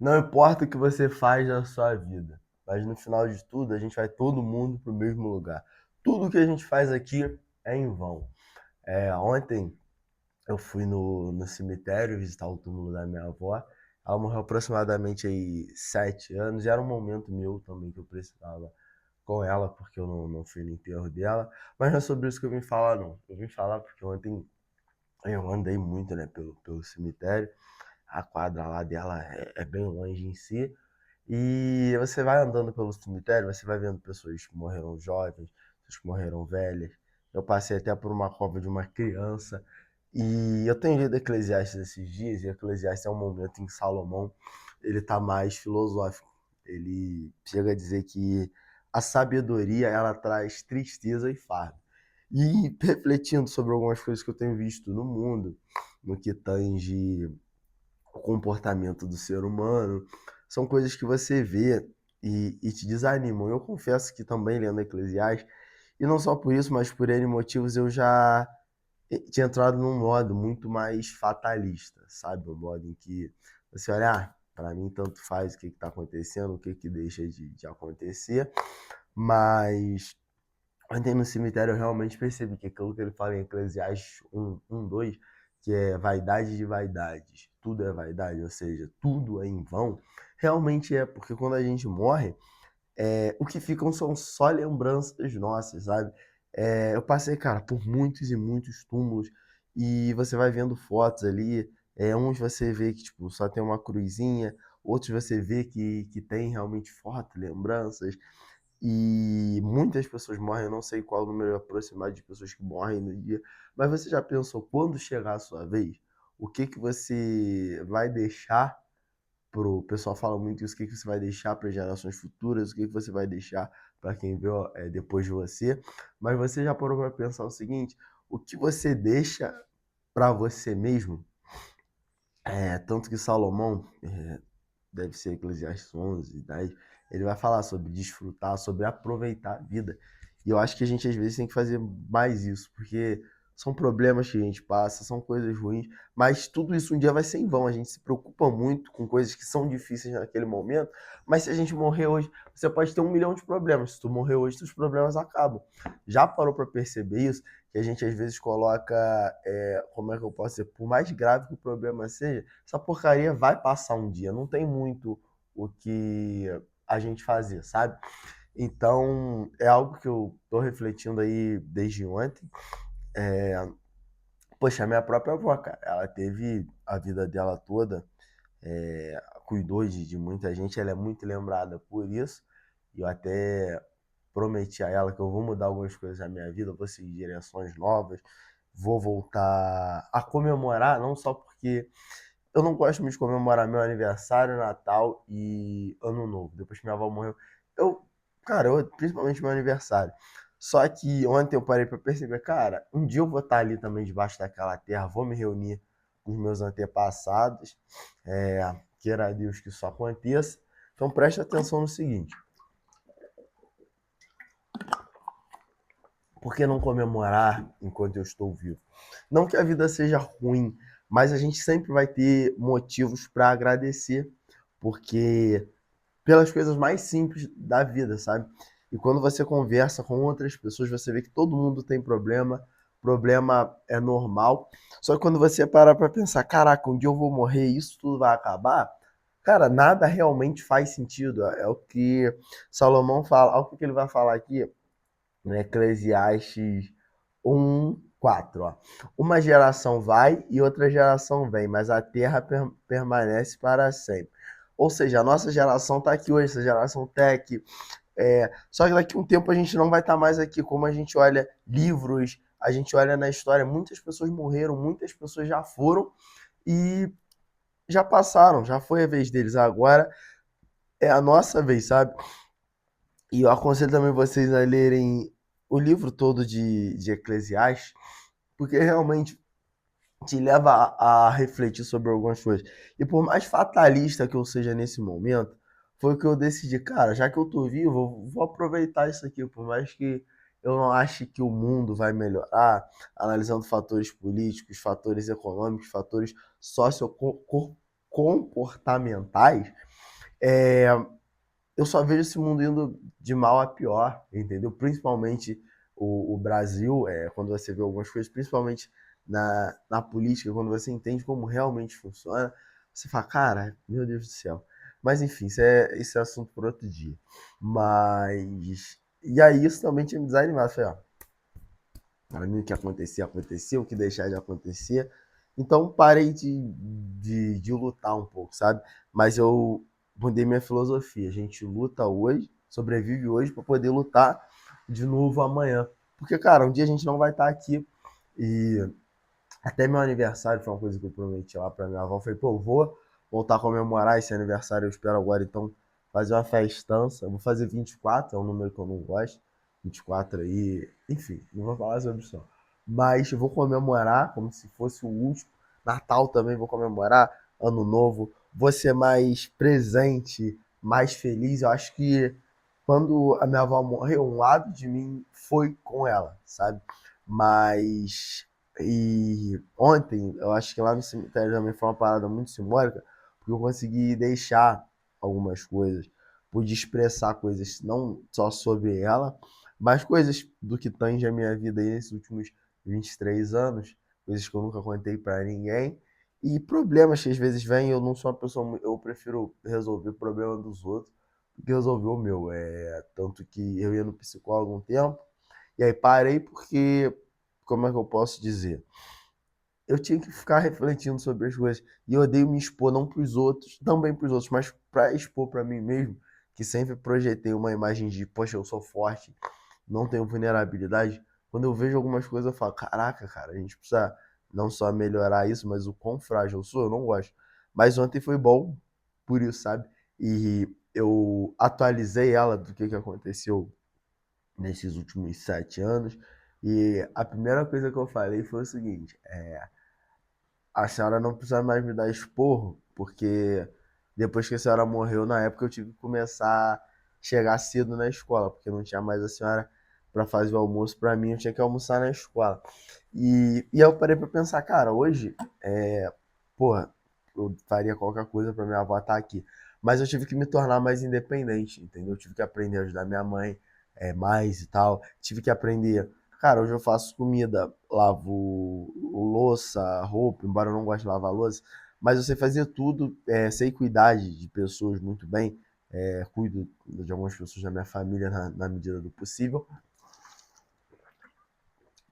Não importa o que você faz na sua vida, mas no final de tudo, a gente vai todo mundo para o mesmo lugar. Tudo que a gente faz aqui é em vão. Ontem eu fui no cemitério visitar o túmulo da minha avó. Ela morreu aproximadamente aí 7 anos. E era um momento meu também que eu precisava com ela, porque eu não fui no enterro dela. Mas não é sobre isso que eu vim falar, não. Eu vim falar porque ontem eu andei muito, né, pelo cemitério. A quadra lá dela é bem longe em si. E você vai andando pelo cemitério, você vai vendo pessoas que morreram jovens, pessoas que morreram velhas. Eu passei até por uma cova de uma criança. E eu tenho lido Eclesiastes esses dias, e Eclesiastes é um momento em que Salomão ele está mais filosófico. Ele chega a dizer que a sabedoria ela traz tristeza e fardo. E refletindo sobre algumas coisas que eu tenho visto no mundo, no que tange o comportamento do ser humano, são coisas que você vê e te desanimam. Eu confesso que também lendo Eclesiastes, e não só por isso, mas por N motivos, eu já tinha entrado num modo muito mais fatalista, sabe? Um modo em que você olha, para mim tanto faz o que está acontecendo, o que deixa de acontecer, mas ontem no cemitério eu realmente percebi que aquilo que ele fala em Eclesiastes 1:2, que é vaidade de vaidades, tudo é vaidade, ou seja, tudo é em vão, realmente é, porque quando a gente morre, o que ficam são só lembranças nossas, sabe? Eu passei, cara, por muitos e muitos túmulos e você vai vendo fotos ali, uns você vê que tipo, só tem uma cruzinha, outros você vê que tem realmente foto, lembranças, e muitas pessoas morrem, eu não sei qual o número aproximado de pessoas que morrem no dia, mas você já pensou quando chegar a sua vez, o que que você vai deixar pro o pessoal fala muito isso, o que que você vai deixar para gerações futuras, o que que você vai deixar para quem veio depois de você, mas você já parou para pensar o seguinte, o que você deixa para você mesmo, tanto que Salomão, deve ser Eclesiastes 11:10, ele vai falar sobre desfrutar, sobre aproveitar a vida. E eu acho que a gente às vezes tem que fazer mais isso, porque são problemas que a gente passa, são coisas ruins, mas tudo isso um dia vai ser em vão. A gente se preocupa muito com coisas que são difíceis naquele momento, mas se a gente morrer hoje, você pode ter 1 milhão de problemas. Se tu morrer hoje, seus problemas acabam. Já parou para perceber isso? Que a gente às vezes coloca, como é que eu posso dizer, por mais grave que o problema seja, essa porcaria vai passar um dia, não tem muito o que a gente fazer, sabe? Então, é algo que eu tô refletindo aí desde ontem. É, Poxa, a minha própria avó, cara, ela teve a vida dela toda, cuidou de muita gente, ela é muito lembrada por isso. E eu até prometi a ela que eu vou mudar algumas coisas na minha vida, vou seguir direções novas, vou voltar a comemorar, não só porque eu não gosto muito de comemorar meu aniversário, Natal e Ano Novo. Depois que minha avó morreu, eu, cara, principalmente meu aniversário. Só que ontem eu parei pra perceber, cara, um dia eu vou estar ali também debaixo daquela terra, vou me reunir com os meus antepassados, queira Deus que isso aconteça. Então preste atenção no seguinte, por que não comemorar enquanto eu estou vivo? Não que a vida seja ruim, mas a gente sempre vai ter motivos para agradecer, porque pelas coisas mais simples da vida, sabe? E quando você conversa com outras pessoas, você vê que todo mundo tem problema, problema é normal. Só que quando você para pra pensar, caraca, um dia eu vou morrer e isso tudo vai acabar, cara, nada realmente faz sentido. É o que Salomão fala, olha o que ele vai falar aqui no Eclesiastes 1:4, ó. Uma geração vai e outra geração vem, mas a terra permanece para sempre. Ou seja, a nossa geração está aqui hoje, essa geração tech. Só que daqui a um tempo a gente não vai estar mais aqui. Como a gente olha livros, a gente olha na história, muitas pessoas morreram, muitas pessoas já foram e já passaram, já foi a vez deles. Agora é a nossa vez, sabe? E eu aconselho também vocês a lerem o livro todo de Eclesiastes, porque realmente te leva a refletir sobre algumas coisas. E por mais fatalista que eu seja nesse momento, foi o que eu decidi, cara, já que eu tô vivo, eu vou aproveitar isso aqui, por mais que eu não ache que o mundo vai melhorar, analisando fatores políticos, fatores econômicos, fatores socioculturais, comportamentais, é, eu só vejo esse mundo indo de mal a pior, entendeu? Principalmente o Brasil, quando você vê algumas coisas, principalmente na política, quando você entende como realmente funciona, você fala, cara, meu Deus do céu. Mas enfim, isso é assunto por outro dia. Mas. E aí isso também tinha me desanimado. Falei, ó, para mim o que acontecia, acontecia, o que deixar de acontecer. Então parei de lutar um pouco, sabe? Mas eu mudei minha filosofia. A gente luta hoje, sobrevive hoje para poder lutar de novo amanhã. Porque, cara, um dia a gente não vai estar aqui. E até meu aniversário foi uma coisa que eu prometi lá pra minha avó. Eu falei, pô, eu vou voltar a comemorar esse aniversário. Eu espero agora, então, fazer uma festança. Eu vou fazer 24, é um número que eu não gosto. 24 aí, enfim, não vou falar sobre isso. Não. Mas eu vou comemorar como se fosse o último. Natal também vou comemorar. Ano Novo. Vou ser mais presente, mais feliz. Eu acho que quando a minha avó morreu, um lado de mim foi com ela, sabe? Mas e ontem, eu acho que lá no cemitério também foi uma parada muito simbólica, porque eu consegui deixar algumas coisas, pude expressar coisas não só sobre ela, mas coisas do que tange a minha vida aí nesses últimos 23 anos, coisas que eu nunca contei pra ninguém, e problemas que às vezes vêm, eu não sou uma pessoa, eu prefiro resolver o problema dos outros do que resolver o meu. Tanto que eu ia no psicólogo um tempo, e aí parei porque, como é que eu posso dizer? Eu tinha que ficar refletindo sobre as coisas. E eu odeio me expor não para os outros, também para os outros, mas para expor para mim mesmo, que sempre projetei uma imagem de, poxa, eu sou forte, não tenho vulnerabilidade. Quando eu vejo algumas coisas, eu falo, caraca, cara, a gente precisa não só melhorar isso, mas o quão frágil eu sou, eu não gosto. Mas ontem foi bom por isso, sabe? E eu atualizei ela do que aconteceu nesses últimos 7 anos. E a primeira coisa que eu falei foi o seguinte: a senhora não precisa mais me dar esporro, porque depois que a senhora morreu, na época eu tive que começar a chegar cedo na escola, porque não tinha mais a senhora para fazer o almoço para mim, eu tinha que almoçar na escola. E aí eu parei para pensar, cara, hoje, porra, eu faria qualquer coisa para minha avó estar aqui. Mas eu tive que me tornar mais independente, entendeu? Eu tive que aprender a ajudar minha mãe mais e tal. Tive que aprender. Cara, hoje eu faço comida, lavo louça, roupa, embora eu não goste de lavar louça, mas eu sei fazer tudo, sei cuidar de pessoas muito bem, cuido de algumas pessoas da minha família na medida do possível.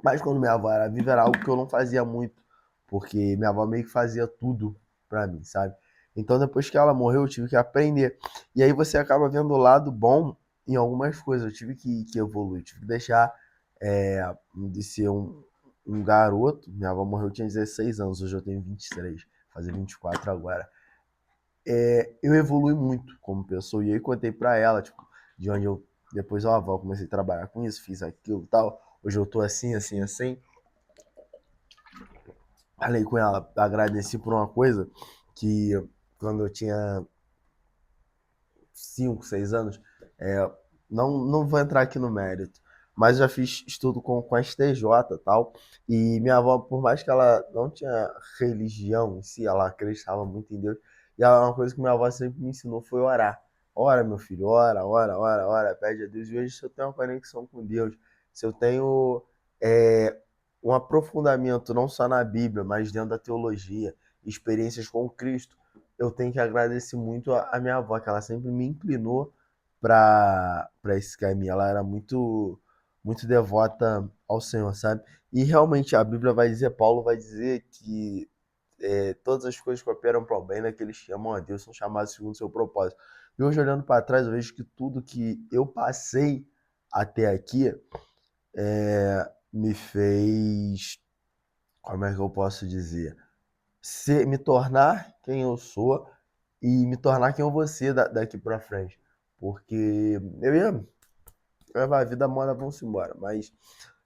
Mas quando minha avó era viva era algo que eu não fazia muito, porque minha avó meio que fazia tudo pra mim, sabe? Então depois que ela morreu eu tive que aprender. E aí você acaba vendo o lado bom em algumas coisas. Eu tive que evoluir, tive que deixar de ser um garoto. Minha avó morreu, eu tinha 16 anos, hoje eu tenho 23, fazer 24 agora. Eu evolui muito como pessoa. E aí contei pra ela, tipo, de onde eu, depois, ó, avó, comecei a trabalhar com isso, fiz aquilo e tal. Hoje eu tô assim, assim, assim. Falei com ela, agradeci por uma coisa que quando eu tinha 5 6 anos, é, não vou entrar aqui no mérito, mas já fiz estudo com a STJ e tal, e minha avó, por mais que ela não tinha religião em si, ela acreditava muito em Deus, e uma coisa que minha avó sempre me ensinou foi orar. Ora, meu filho, ora, ora, ora, ora, pede a Deus. E hoje, se eu tenho uma conexão com Deus, se eu tenho é, um aprofundamento não só na Bíblia, mas dentro da teologia, experiências com Cristo, eu tenho que agradecer muito a minha avó, que ela sempre me inclinou para esse caminho. Ela era muito devota ao Senhor, sabe? E realmente a Bíblia vai dizer, Paulo vai dizer que todas as coisas cooperam para o bem daqueles que amam a Deus, são chamados segundo o seu propósito. E hoje, olhando para trás, eu vejo que tudo que eu passei até aqui me fez, como é que eu posso dizer? Me tornar quem eu sou e me tornar quem eu vou ser daqui pra frente. Porque eu ia levar a vida, moda, vamos embora. Mas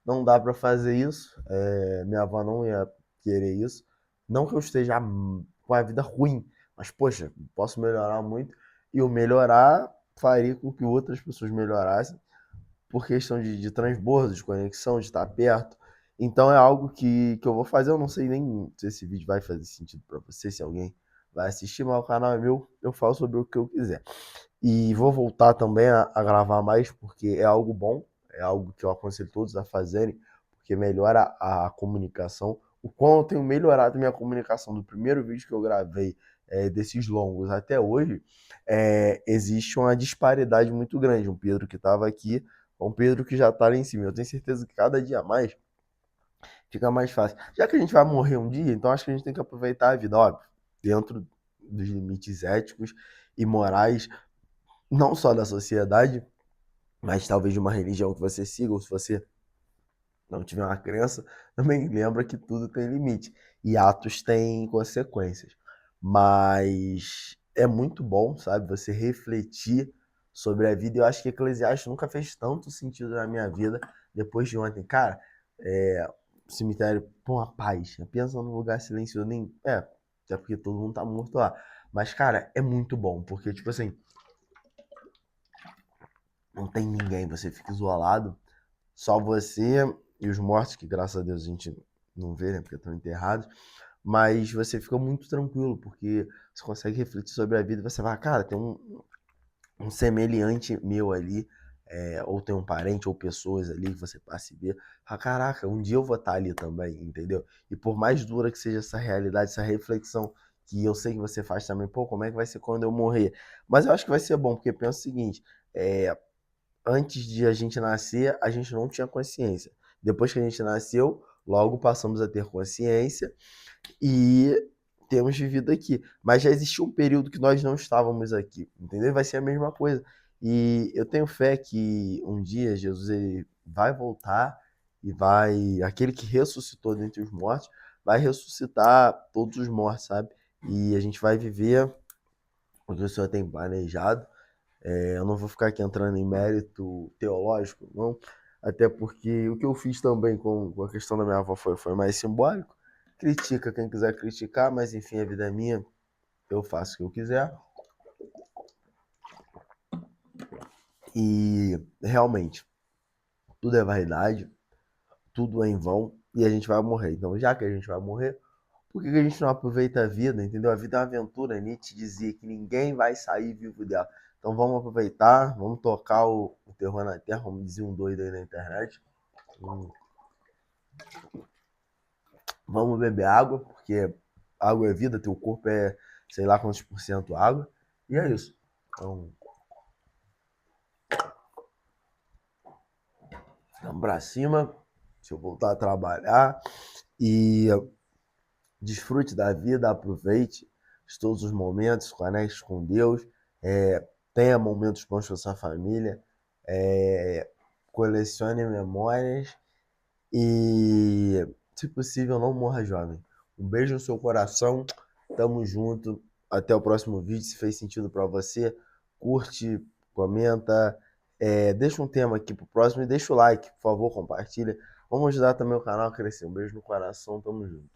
não dá pra fazer isso. Minha avó não ia querer isso. Não que eu esteja com a vida ruim, mas poxa, posso melhorar muito. E o melhorar faria com que outras pessoas melhorassem por questão de transbordo, de conexão, de estar perto. Então é algo que eu vou fazer. Eu não sei nem se esse vídeo vai fazer sentido para você, se alguém vai assistir, mas o canal é meu, eu falo sobre o que eu quiser. E vou voltar também a gravar mais, porque é algo bom, é algo que eu aconselho todos a fazerem, porque melhora a comunicação. O quão eu tenho melhorado minha comunicação do primeiro vídeo que eu gravei, desses longos até hoje, existe uma disparidade muito grande. Um Pedro que estava aqui, um Pedro que já está lá em cima. Eu tenho certeza que cada dia mais fica mais fácil. Já que a gente vai morrer um dia, então acho que a gente tem que aproveitar a vida, óbvio, dentro dos limites éticos e morais, não só da sociedade, mas talvez de uma religião que você siga, ou se você não tiver uma crença, também lembra que tudo tem limite e atos têm consequências. Mas é muito bom, sabe, você refletir sobre a vida. Eu acho que Eclesiastes nunca fez tanto sentido na minha vida depois de ontem. Cara, cemitério, pô, uma paz. Pensa num lugar silencioso, nem. Até porque todo mundo tá morto lá. Mas, cara, é muito bom, porque, tipo assim, não tem ninguém, você fica isolado, só você e os mortos, que graças a Deus a gente não vê, né, porque estão enterrados, mas você fica muito tranquilo, porque você consegue refletir sobre a vida e você vai, cara, tem um semelhante meu ali, ou tem um parente ou pessoas ali que você passe a ver, fala, caraca, um dia eu vou estar ali também, entendeu? E por mais dura que seja essa realidade, essa reflexão que eu sei que você faz também, pô, como é que vai ser quando eu morrer? Mas eu acho que vai ser bom, porque pensa o seguinte, antes de a gente nascer, a gente não tinha consciência. Depois que a gente nasceu, logo passamos a ter consciência e temos vivido aqui. Mas já existiu um período que nós não estávamos aqui, entendeu? Vai ser a mesma coisa. E eu tenho fé que um dia Jesus ele vai voltar e vai, aquele que ressuscitou dentre os mortos, vai ressuscitar todos os mortos, sabe? E a gente vai viver o que o Senhor tem planejado. Eu não vou ficar aqui entrando em mérito teológico, não. Até porque o que eu fiz também com a questão da minha avó foi mais simbólico. Critica quem quiser criticar, mas enfim, a vida é minha, eu faço o que eu quiser. E realmente, tudo é vaidade, tudo é em vão e a gente vai morrer. Então, já que a gente vai morrer, por que a gente não aproveita a vida, entendeu? A vida é uma aventura, Nietzsche dizia que ninguém vai sair vivo dela. Então vamos aproveitar, vamos tocar o terror na terra, como dizia um doido aí na internet. Vamos beber água, porque água é vida, teu corpo é sei lá quantos por cento água. E é isso. Então, vamos pra cima. Deixa eu voltar a trabalhar. E desfrute da vida, aproveite de todos os momentos, conecte com Deus, tenha momentos bons com a sua família, colecione memórias e, se possível, não morra jovem. Um beijo no seu coração, tamo junto, até o próximo vídeo. Se fez sentido para você, curte, comenta, deixa um tema aqui pro próximo e deixa o like, por favor, compartilha. Vamos ajudar também o canal a crescer. Um beijo no coração, tamo junto.